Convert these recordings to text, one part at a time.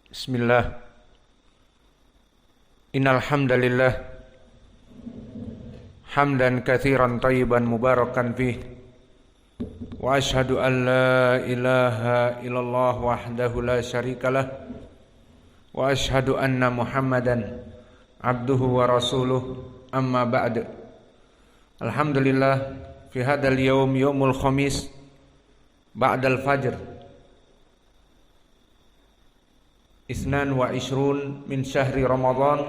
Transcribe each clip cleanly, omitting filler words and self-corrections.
Bismillah. Innal hamdalillah hamdan katsiran thayyiban mubarakan fih wa asyhadu an la ilaha illallah wahdahu la syarikalah wa asyhadu anna Muhammadan abduhu wa rasuluh amma ba'd. Alhamdulillah fi hadzal yaumul khamis ba'dal fajr Isnan wa ishrun min syahri Ramadan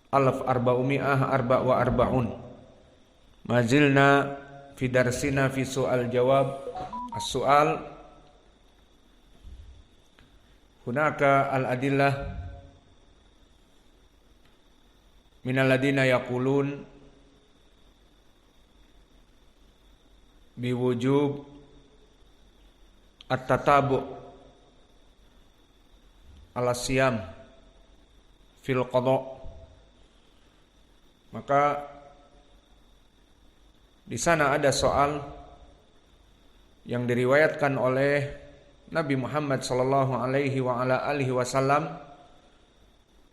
alaf arba'umi'ah arba' wa arba'un. Mazilna fi darsina fi su'al jawab. As-su'al hunaka al-adillah minal ladina yaqulun biwujub at-tatabu' ala siyam fil qada. Maka di sana ada soal yang diriwayatkan oleh Nabi Muhammad sallallahu alaihi wa ala alihi wasallam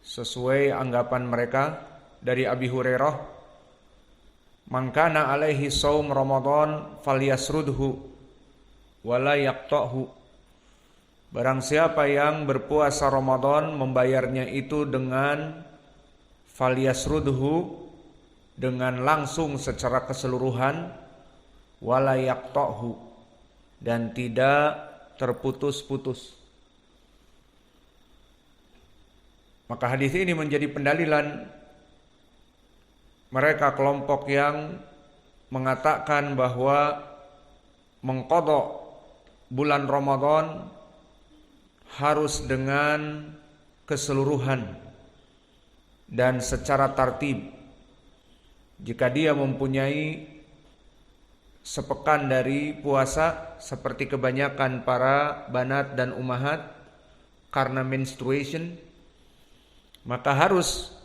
sesuai anggapan mereka dari Abi Hurairah, man kana alaihi shaum Ramadan falyasrudhu wa la yaqta'hu. Barang siapa yang berpuasa Ramadan membayarnya itu dengan falyasrudhu, dengan langsung secara keseluruhan, wala yaqta'hu, dan tidak terputus-putus. Maka hadis ini menjadi pendalilan mereka kelompok yang mengatakan bahwa mengqadha bulan Ramadan harus dengan keseluruhan dan secara tartib. Jika dia mempunyai sepekan dari puasa seperti kebanyakan para banat dan ummahat karena menstruation, maka harus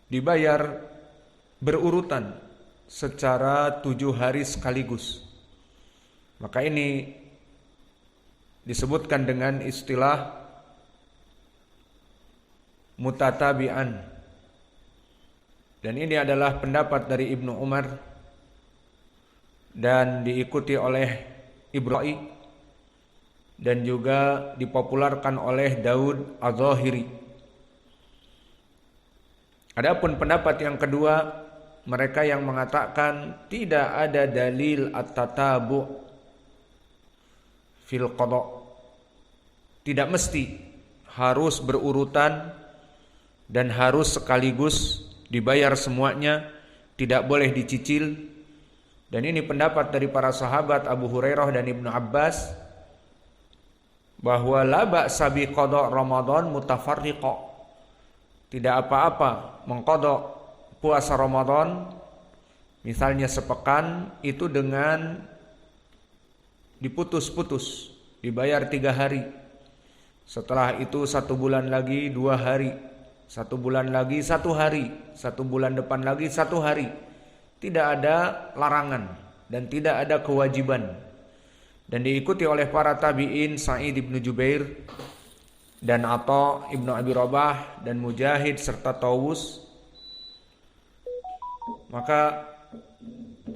dibayar berurutan secara 7 hari sekaligus. Maka ini disebutkan dengan istilah mutatabi'an. Dan ini adalah pendapat dari Ibnu Umar dan diikuti oleh Ibrahim dan juga dipopularkan oleh Daud Az-Zahiri. Adapun pendapat yang kedua, mereka yang mengatakan tidak ada dalil at-tatabu' fil qada. Tidak mesti harus berurutan dan harus sekaligus dibayar semuanya, tidak boleh dicicil. Dan ini pendapat dari para sahabat Abu Hurairah dan Ibnu Abbas bahwa la ba'sa bi qada Ramadan mutafarriqa. Tidak apa-apa mengqada puasa Ramadan misalnya sepekan itu dengan diputus-putus, dibayar 3 hari. Setelah itu 1 bulan lagi 2 hari, 1 bulan lagi 1 hari, 1 bulan depan lagi 1 hari. Tidak ada larangan dan tidak ada kewajiban. Dan diikuti oleh para tabi'in Sa'id ibn Jubair dan Atha ibn Abi Rabah dan Mujahid serta Tawus. Maka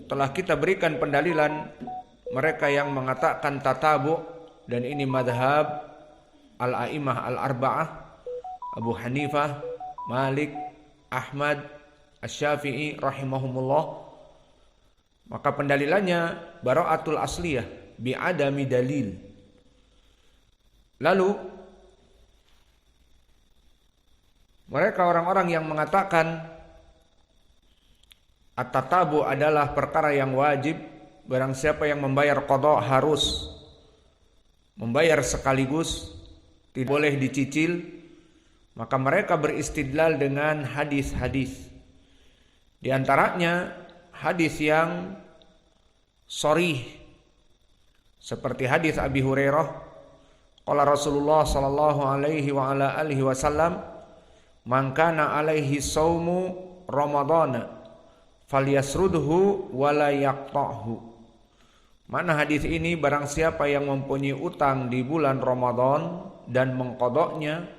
telah kita berikan pendalilan mereka yang mengatakan tatabu, dan ini madhab al-a'imah al-arba'ah, Abu Hanifah, Malik, Ahmad, Asy-Syafi'i rahimahumullah. Maka pendalilannya bara'atul asliyah bi'adami dalil. Lalu mereka orang-orang yang mengatakan at-tatabu adalah perkara yang wajib. Barang siapa yang membayar qada harus membayar sekaligus, tidak boleh dicicil. Maka mereka beristidlal dengan hadis-hadis. Di antaranya hadis yang sharih seperti hadis Abi Hurairah, qala Rasulullah sallallahu alaihi wa ala alihi wasallam, man kana alaihi shaumu Ramadana falyasrudhu wa la yaqta'hu. Mana hadis ini, barang siapa yang mempunyai utang di bulan Ramadan dan mengqadanya,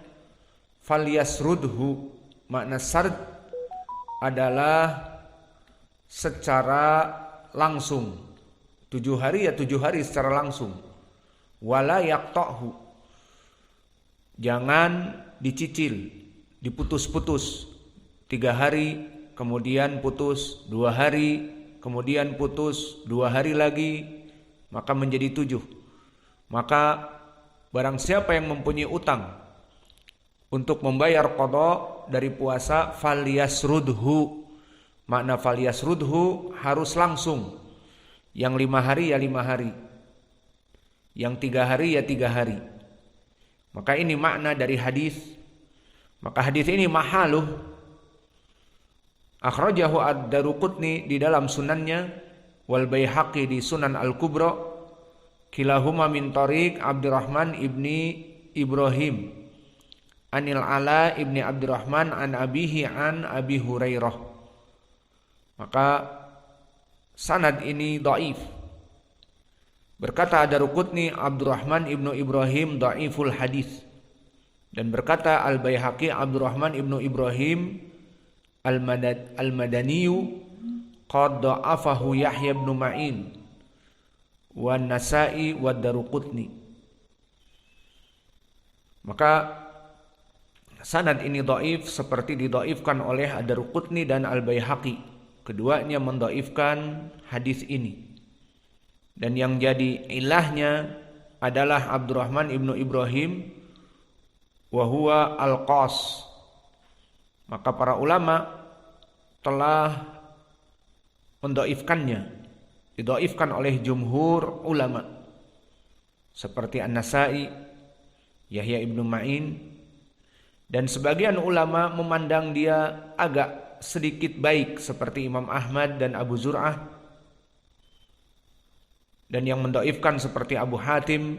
falyasrudhu, makna sard adalah secara langsung. 7 hari ya 7 hari secara langsung. Wala yaqta'hu, jangan dicicil, diputus-putus. 3 hari kemudian putus, 2 hari kemudian putus, 2 hari lagi, maka menjadi 7. Maka barang siapa yang mempunyai utang untuk membayar qada dari puasa, falyasrudhu, makna falyasrudhu harus langsung. Yang 5 hari ya 5 hari, yang 3 hari ya 3 hari. Maka ini makna dari hadis. Maka hadis ini mahaluh akhrajahu ad-Daruqutni di dalam sunannya, wal Baihaqi di Sunan Al-Kubra, kilahuma min tariq Abdurrahman ibni Ibrahim anil Ala ibni Abdurrahman an abihi an Abi Hurairah. Maka sanad ini dhaif. Berkata Ad-Daruqutni, Abdurrahman ibnu Ibrahim dhaiful hadis. Dan berkata Al-Baihaqi, Abdurrahman ibnu Ibrahim Al-Madaniyu qad da'afahu Yahya ibn Ma'in wa Nasa'i wa Daruqutni. Maka sanad ini dhaif seperti didhaifkan oleh Ad-Daruqutni dan Al-Baihaqi. Keduanya mendhaifkan hadis ini. Dan yang jadi ilahnya adalah Abdurrahman ibnu Ibrahim wa huwa al-Qas. Maka para ulama telah mendhaifkannya, didhaifkan oleh jumhur ulama seperti An-Nasa'i, Yahya ibnu Ma'in, dan sebagian ulama memandang dia agak sedikit baik seperti Imam Ahmad dan Abu Zur'ah, dan yang mendhaifkan seperti Abu Hatim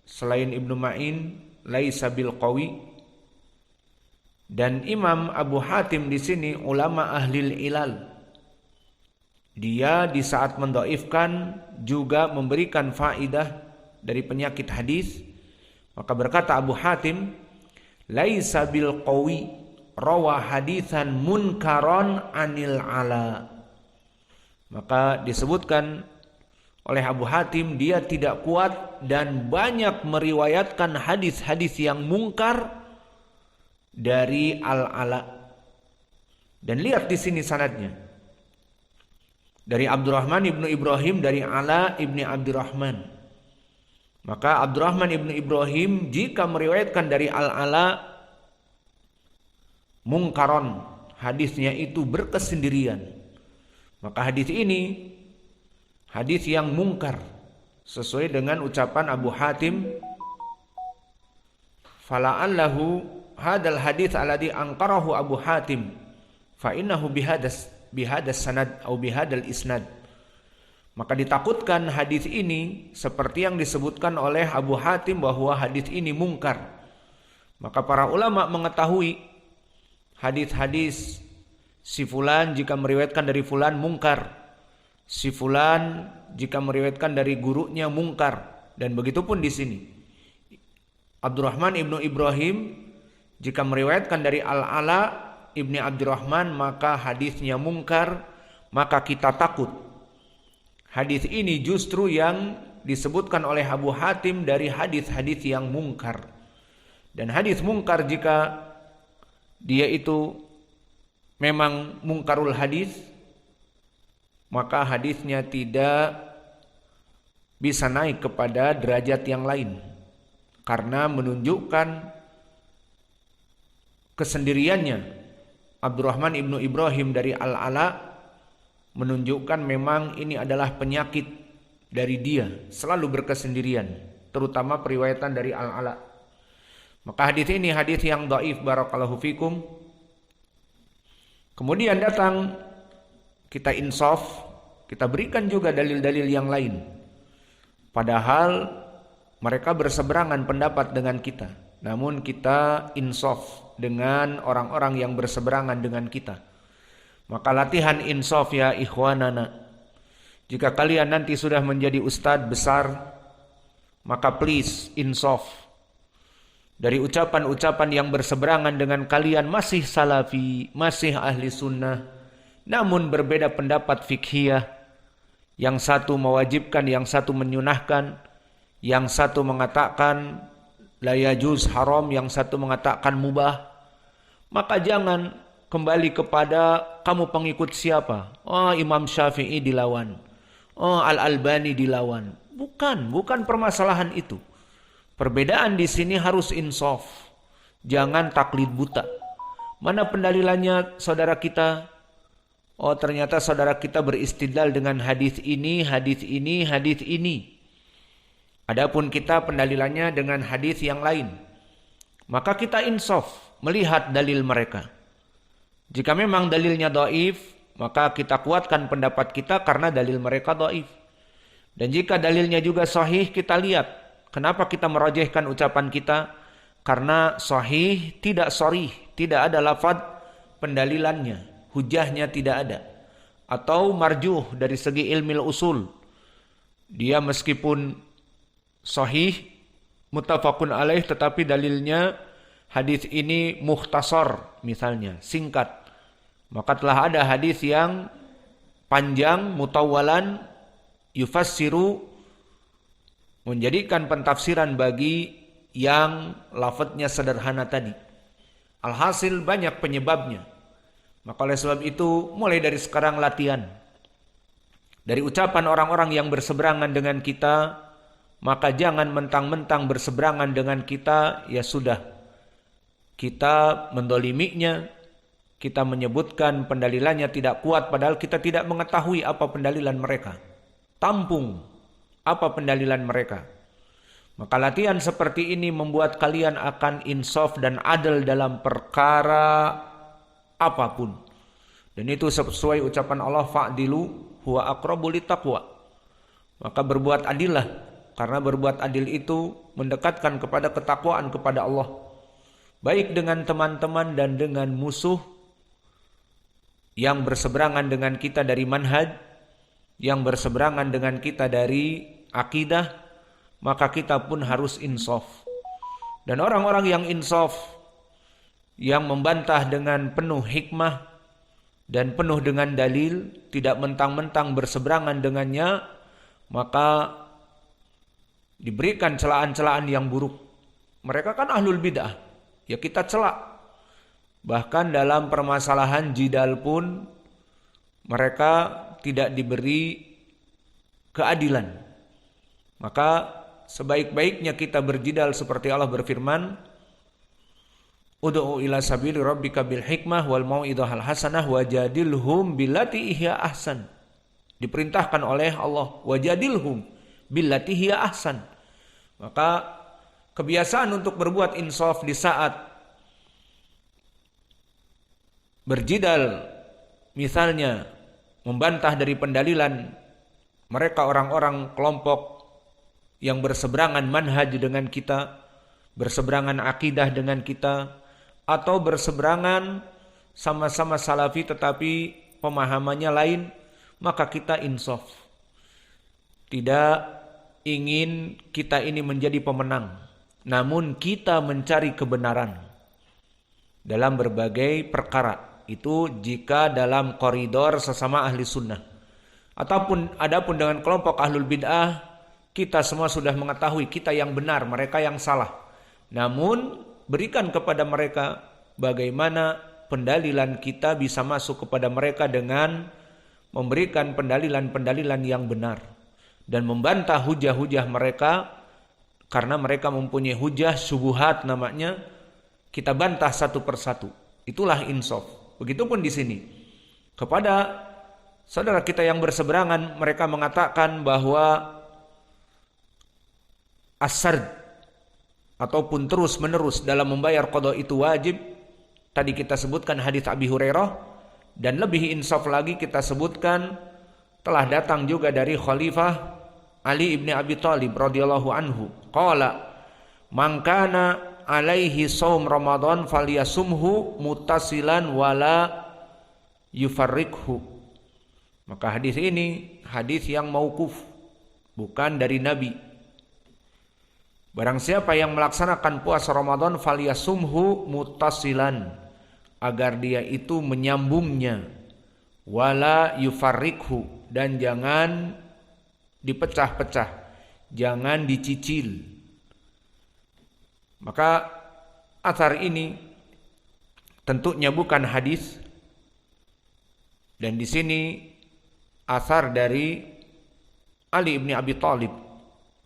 selain Ibnu Ma'in laisa bil qawi. Dan Imam Abu Hatim di sini ulama ahlil ilal. Dia di saat mendhaifkan juga memberikan faidah dari penyakit hadis. Maka berkata Abu Hatim, laisa bil qawi rawa haditsan munkaron anil Ala. Maka disebutkan oleh Abu Hatim dia tidak kuat dan banyak meriwayatkan hadis-hadis yang mungkar dari Al-Ala. Dan lihat di sini sanadnya. Dari Abdurrahman ibnu Ibrahim dari Ala ibni Abdurrahman. Maka Abdurrahman ibnu Ibrahim jika meriwayatkan dari Al-Ala mungkaron, hadisnya itu berkesendirian. Maka hadis ini hadis yang mungkar sesuai dengan ucapan Abu Hatim, fala'allahu hadal hadits alladhi anqarahu Abu Hatim fa innahu bihadas sanad atau bihadal isnad. Maka ditakutkan hadis ini seperti yang disebutkan oleh Abu Hatim bahwa hadis ini mungkar. Maka para ulama mengetahui hadis-hadis si fulan jika meriwayatkan dari fulan mungkar, si fulan jika meriwayatkan dari gurunya mungkar, dan begitupun di sini. Abdurrahman ibnu Ibrahim jika meriwayatkan dari Al-Ala ibni Abdurrahman maka hadisnya mungkar, maka kita takut hadis ini justru yang disebutkan oleh Abu Hatim dari hadis-hadis yang mungkar. Dan hadis mungkar jika dia itu memang mungkarul hadis, maka hadisnya tidak bisa naik kepada derajat yang lain karena menunjukkan kesendiriannya Abdurrahman ibnu Ibrahim dari Al-Ala, menunjukkan memang ini adalah penyakit dari dia, selalu berkesendirian, terutama periwayatan dari Al-Ala. Maka hadis ini hadis yang dhaif, barakallahu fikum. Kemudian datang kita insaf, kita berikan juga dalil-dalil yang lain. Padahal mereka berseberangan pendapat dengan kita, namun kita insaf dengan orang-orang yang berseberangan dengan kita. Maka latihan insaf ya ikhwanana. Jika kalian nanti sudah menjadi ustadz besar, maka please insaf. dari ucapan-ucapan yang berseberangan dengan kalian masih salafi, masih ahli sunnah, namun berbeda pendapat fikhiyah. Yang satu mewajibkan, yang satu menyunahkan, yang satu mengatakan la yajuz haram, yang satu mengatakan mubah. Maka jangan kembali kepada kamu pengikut siapa. Oh, Imam Syafi'i dilawan. Oh, Al-Albani dilawan. Bukan permasalahan itu. Perbedaan di sini harus insaf. Jangan taklid buta. Mana pendalilannya saudara kita? Oh, ternyata saudara kita beristidlal dengan hadis ini, hadis ini, hadis ini. Adapun kita pendalilannya dengan hadis yang lain. Maka kita insaf melihat dalil mereka. Jika memang dalilnya dhaif, maka kita kuatkan pendapat kita karena dalil mereka dhaif. Dan jika dalilnya juga sahih, kita lihat kenapa kita merajihkan ucapan kita. Karena sahih tidak sharih, tidak ada lafaz pendalilannya. Hujahnya tidak ada. Atau marjuh dari segi ilmu usul. Dia meskipun sahih, muttafaqun alaih, tetapi dalilnya hadis ini mukhtasar misalnya, singkat. Maka telah ada hadis yang panjang, mutawwalan, yufassiru, menjadikan pentafsiran bagi yang lafadznya sederhana tadi. Alhasil banyak penyebabnya. Maka oleh sebab itu mulai dari sekarang latihan. Dari ucapan orang-orang yang berseberangan dengan kita, maka jangan mentang-mentang berseberangan dengan kita, ya sudah. Kita mendoliminya, kita menyebutkan pendalilannya tidak kuat, padahal kita tidak mengetahui apa pendalilan mereka. Tampung apa pendalilan mereka. Maka latihan seperti ini membuat kalian akan insaf dan adil dalam perkara apapun. Dan itu sesuai ucapan Allah, fa'dilu huwa aqrabu littaqwa. Maka berbuat adillah, karena berbuat adil itu mendekatkan kepada ketakwaan kepada Allah. Baik dengan teman-teman dan dengan musuh yang berseberangan dengan kita dari manhaj, yang berseberangan dengan kita dari akidah, maka kita pun harus insaf. Dan orang-orang yang insaf, yang membantah dengan penuh hikmah dan penuh dengan dalil, tidak mentang-mentang berseberangan dengannya, maka diberikan celaan-celaan yang buruk. Mereka kan ahlul bid'ah, ya kita celak. Bahkan dalam permasalahan jidal pun mereka tidak diberi keadilan. Maka sebaik-baiknya kita berjidal seperti Allah berfirman, ud'u ila sabili rabbika bil hikmah wal mau'idhahal hasanah wajadilhum billati hiya ahsan. Diperintahkan oleh Allah, wajadilhum billati hiya ahsan. Maka kebiasaan untuk berbuat insaf di saat berjidal, misalnya membantah dari pendalilan mereka orang-orang kelompok yang berseberangan manhaj dengan kita, berseberangan akidah dengan kita, atau berseberangan sama-sama salafi tetapi pemahamannya lain, maka kita insaf. Tidak ingin kita ini menjadi pemenang, namun kita mencari kebenaran dalam berbagai perkara. Itu jika dalam koridor sesama ahli sunnah. Adapun dengan kelompok ahlul bid'ah, kita semua sudah mengetahui kita yang benar, mereka yang salah. Namun berikan kepada mereka bagaimana pendalilan kita bisa masuk kepada mereka dengan memberikan pendalilan-pendalilan yang benar dan membantah hujah-hujah mereka, karena mereka mempunyai hujah syubhat namanya, kita bantah satu persatu. Itulah insaf. Begitupun di sini kepada saudara kita yang berseberangan, mereka mengatakan bahwa as-sard ataupun terus menerus dalam membayar qada itu wajib. Tadi kita sebutkan hadis Abi Hurairah, dan lebih insaf lagi kita sebutkan telah datang juga dari Khalifah Ali ibn Abi Thalib radhiyallahu anhu. Qala man kana alaihi saum Ramadan falyasumhu muttasilan wala yufarriqhu. Maka hadis ini hadis yang mauquf, bukan dari Nabi. Barang siapa yang melaksanakan puasa Ramadan falyasumhu muttasilan, agar dia itu menyambungnya, wala yufarrikhu, dan jangan dipecah-pecah, jangan dicicil. Maka athar ini tentunya bukan hadis, dan di sini athar dari Ali bin Abi Thalib,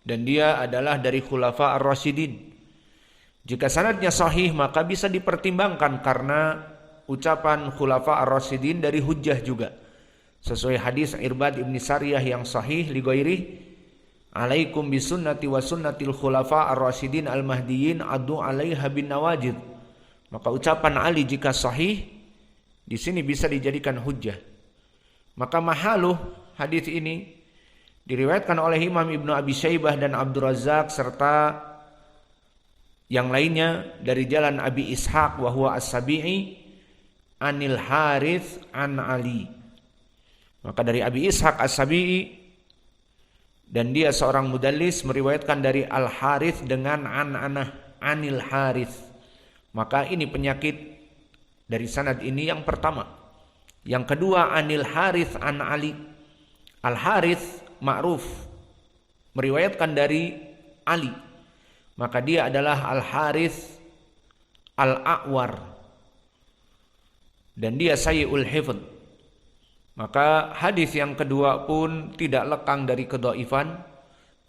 dan dia adalah dari Khulafa ar-Rasyidin. Jika sanadnya sahih maka bisa dipertimbangkan karena ucapan Khulafa ar-Rasyidin dari hujjah juga. Sesuai hadis Irbad ibn Sariyah yang sahih li ghairi, alaikum bisunnati wa sunnatil khulafa ar-rasyidin al-mahdiyyin adu 'alaiha bin nawajid. Maka ucapan Ali jika sahih di sini bisa dijadikan hujjah. Maka mahaluh hadis ini diriwayatkan oleh Imam Ibnu Abi Syaibah dan Abdul Razzaq serta yang lainnya dari jalan Abi Ishaq wa huwa as-Sabi'i anil Harits an Ali. Maka dari Abi Ishaq as-Sabi'i, dan dia seorang mudallis, meriwayatkan dari Al-Harits dengan an-anah anil Harits. Maka ini penyakit dari sanad ini yang pertama. Yang kedua anil Harits an Ali. Al-Harits ma'ruf meriwayatkan dari Ali, maka dia adalah Al-Harits Al-A'war, dan dia sayyi'ul hifdz. Maka hadis yang kedua pun tidak lekang dari kedhaifan,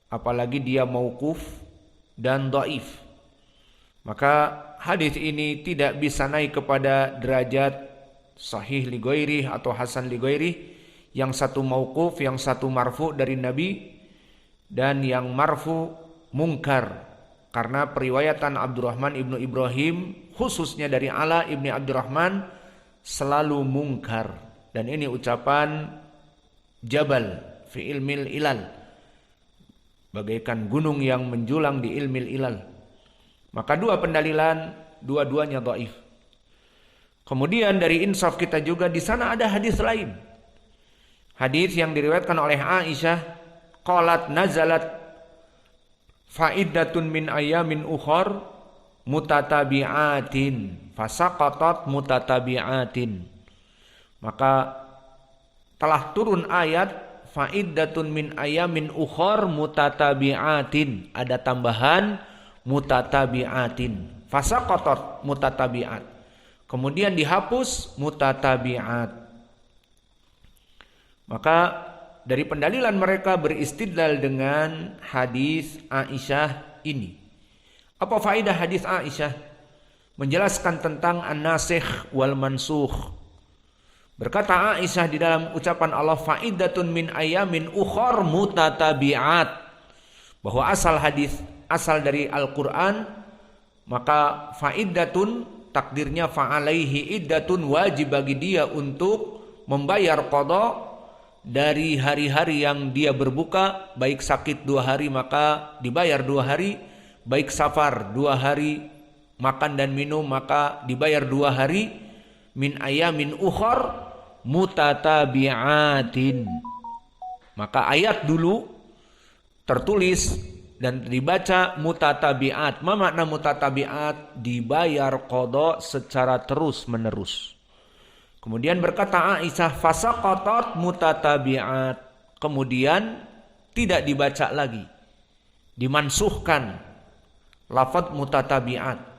apalagi dia mauquf dan dhaif. Maka hadis ini tidak bisa naik kepada derajat sahih li ghairi atau hasan li ghairi. Yang satu mauquf, yang satu marfu dari Nabi, dan yang marfu mungkar karena periwayatan Abdurrahman ibnu Ibrahim khususnya dari Ala ibni Abdurrahman selalu mungkar. Dan ini ucapan Jabal fi ilmil ilal, bagaikan gunung yang menjulang di ilmil ilal. Maka dua pendalilan, dua-duanya dhaif. Kemudian dari insaf kita juga di sana ada hadis lain. Hadis yang diriwayatkan oleh Aisyah, qalat nazalat faidatun min ayamin ukhar mutatabi'atin fasaqatat mutatabi'atin. Maka telah turun ayat faidatun min ayamin ukhar mutatabi'atin, ada tambahan mutatabi'atin, fasaqatat mutatabi'at, kemudian dihapus mutatabi'at. Maka dari pendalilan mereka beristidlal dengan hadis Aisyah ini. Apa faedah hadis Aisyah? Menjelaskan tentang an-nasikh wal mansukh. Berkata Aisyah di dalam ucapan Allah faidatun min ayamin ukhar mutatabi'at, bahwa asal hadis, asal dari Al-Qur'an, maka faidatun takdirnya fa'alaihi iddatun, wajib bagi dia untuk membayar qada dari hari-hari yang dia berbuka, baik sakit 2 hari maka dibayar 2 hari, baik safar 2 hari makan dan minum maka dibayar 2 hari, min ayamin ukhar mutatabi'atin. Maka ayat dulu tertulis dan dibaca mutatabi'at. Ma makna mutatabi'at? Dibayar qada secara terus menerus. Kemudian berkata Aisyah fasaqatat mutatabi'at, kemudian tidak dibaca lagi, dimansuhkan lafaz mutatabi'at.